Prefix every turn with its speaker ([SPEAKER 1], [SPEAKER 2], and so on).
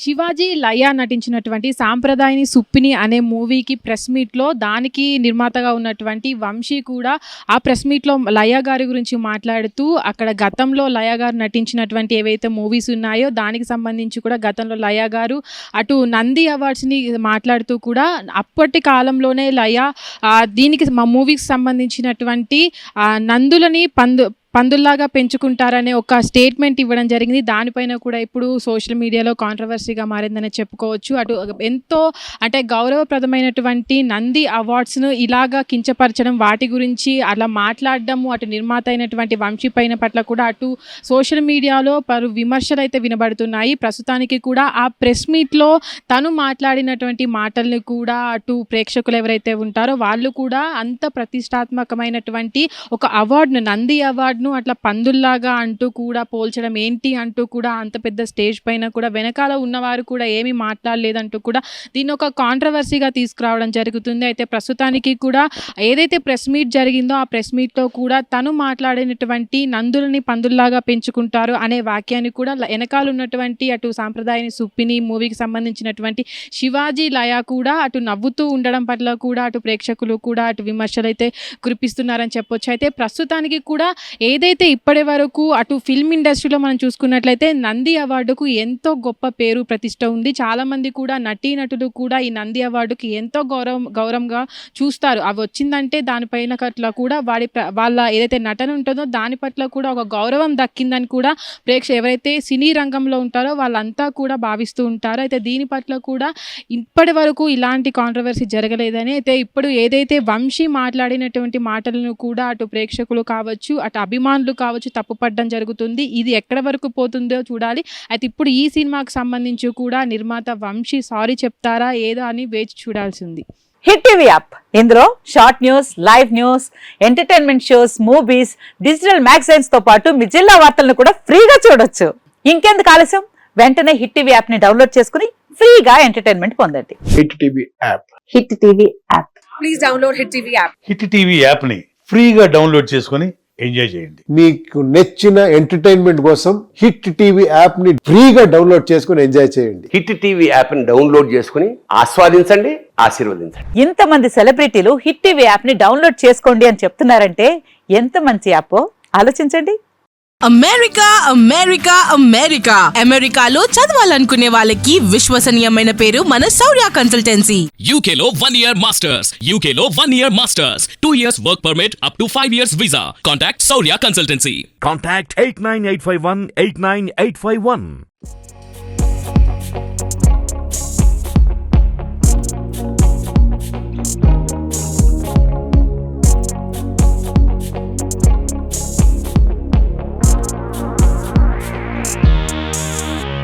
[SPEAKER 1] శివాజీ లయ నటించినటువంటి సాంప్రదాయని సుప్పిని అనే మూవీకి ప్రెస్ మీట్లో దానికి నిర్మాతగా ఉన్నటువంటి వంశీ కూడా ఆ ప్రెస్ మీట్లో లయ గారి గురించి మాట్లాడుతూ అక్కడ గతంలో లయ గారు నటించినటువంటి ఏవైతే మూవీస్ ఉన్నాయో దానికి సంబంధించి కూడా గతంలో లయ గారు అటు నంది అవార్డ్స్ని మాట్లాడుతూ కూడా అప్పటి కాలంలోనే లయ దీనికి మా మూవీకి సంబంధించినటువంటి నందులని పందుల్లాగా పెంచుకుంటారనే ఒక స్టేట్మెంట్ ఇవ్వడం జరిగింది. దానిపైన కూడా ఇప్పుడు సోషల్ మీడియాలో కాంట్రవర్సీగా మారిందని చెప్పుకోవచ్చు. అటు ఎంతో అంటే గౌరవప్రదమైనటువంటి నంది అవార్డ్స్ను ఇలాగా కించపరచడం, వాటి గురించి అలా మాట్లాడడము, అటు నిర్మాత అయినటువంటి వంశీ పైన పట్ల కూడా అటు సోషల్ మీడియాలో పలు విమర్శలు అయితే వినబడుతున్నాయి. ప్రస్తుతానికి కూడా ఆ ప్రెస్ మీట్లో తను మాట్లాడినటువంటి మాటల్ని కూడా అటు ప్రేక్షకులు ఎవరైతే ఉంటారో వాళ్ళు కూడా అంత ప్రతిష్టాత్మకమైనటువంటి ఒక అవార్డును, నంది అవార్డు అట్లా పందుల్లాగా అంటూ కూడా పోల్చడం ఏంటి అంటూ కూడా అంత పెద్ద స్టేజ్ పైన కూడా వెనకాల ఉన్నవారు కూడా ఏమీ మాట్లాడలేదంటూ కూడా దీన్ని ఒక కాంట్రవర్సీగా తీసుకురావడం జరుగుతుంది. అయితే ప్రస్తుతానికి కూడా ఏదైతే ప్రెస్ మీట్ జరిగిందో ఆ ప్రెస్ మీట్లో కూడా తను మాట్లాడినటువంటి నందులని పందుల్లాగా పెంచుకుంటారు అనే వాక్యాన్ని కూడా వెనకాల ఉన్నటువంటి అటు సాంప్రదాయని సుప్పిని మూవీకి సంబంధించినటువంటి శివాజీ లయ కూడా అటు నవ్వుతూ ఉండడం పట్ల కూడా అటు ప్రేక్షకులు కూడా అటు విమర్శలు అయితే కురిపిస్తున్నారని చెప్పొచ్చు. అయితే ప్రస్తుతానికి కూడా ఏదైతే ఇప్పటి వరకు అటు ఫిల్మ్ ఇండస్ట్రీలో మనం చూసుకున్నట్లయితే నంది అవార్డుకు ఎంతో గొప్ప పేరు ప్రతిష్ట ఉంది. చాలామంది కూడా నటీనటులు కూడా ఈ నంది అవార్డుకి ఎంతో గౌరవంగా చూస్తారు. అవి వచ్చిందంటే దానిపైన పట్ల కూడా వాళ్ళ ఏదైతే నటన ఉంటుందో దాని పట్ల కూడా ఒక గౌరవం దక్కిందని కూడా ఎవరైతే సినీ రంగంలో ఉంటారో వాళ్ళంతా కూడా భావిస్తూ ఉంటారు. అయితే దీని పట్ల కూడా ఇప్పటి వరకు ఇలాంటి కాంట్రవర్సీ జరగలేదని, అయితే ఇప్పుడు ఏదైతే వంశీ మాట్లాడినటువంటి మాటలను కూడా అటు ప్రేక్షకులు కావచ్చు, అటు అభిమానులు కావచ్చు తప్పుపడడం జరుగుతుంది. ఇది ఎక్కడ వరకు పోతుందో చూడాలి. అయితే ఇప్పుడు ఈ సినిమాకి సంబంధించి కూడా నిర్మాత వంశీ సారీ చెప్తారా ఏదో అని వేచి చూడాల్సింది.
[SPEAKER 2] హిట్ టీవీ యాప్, ఇందులో short news, live news, entertainment shows, movies, digital magazines తో పాటు మీ జిల్లా వార్తలను కూడా ఫ్రీగా చూడొచ్చు. ఇంకెందుకు ఆలస్యం, వెంటనే హిట్ టీవీ యాప్ ని డౌన్లోడ్ చేసుకుని ఫ్రీగా ఎంటర్టైన్మెంట్ పొందండి.
[SPEAKER 3] Hit TV app,
[SPEAKER 2] hit TV app,
[SPEAKER 4] please download hit TV app.
[SPEAKER 5] Hit TV app ని ఫ్రీగా డౌన్లోడ్ చేసుకుని ఎంజాయ్ చేయండి.
[SPEAKER 3] మీకు నచ్చిన ఎంటర్టైన్మెంట్ కోసం హిట్ టీవీ యాప్ ని ఫ్రీగా డౌన్లోడ్ చేసుకుని ఎంజాయ్ చేయండి.
[SPEAKER 6] హిట్ టీవీ యాప్ ని డౌన్లోడ్ చేసుకుని ఆస్వాదించండి, ఆశీర్వదించండి.
[SPEAKER 2] ఇంతమంది సెలబ్రిటీలు హిట్ టీవీ యాప్ ని డౌన్లోడ్ చేసుకోండి అని చెప్తున్నారంటే ఎంత మంచి యాప్ ఆలోచించండి.
[SPEAKER 4] అమెరికా అమెరికా అమెరికా అమెరికాలో చదవాలనుకునే వాళ్ళకి విశ్వసనీయమైన పేరు మన శౌర్య కన్సల్టెన్సీ.
[SPEAKER 7] UK లో 1 year masters, UK లో 1 year masters, 2 years work permit up to 5 years visa. Contact Saurya Consultancy.
[SPEAKER 8] Contact 89851 89851.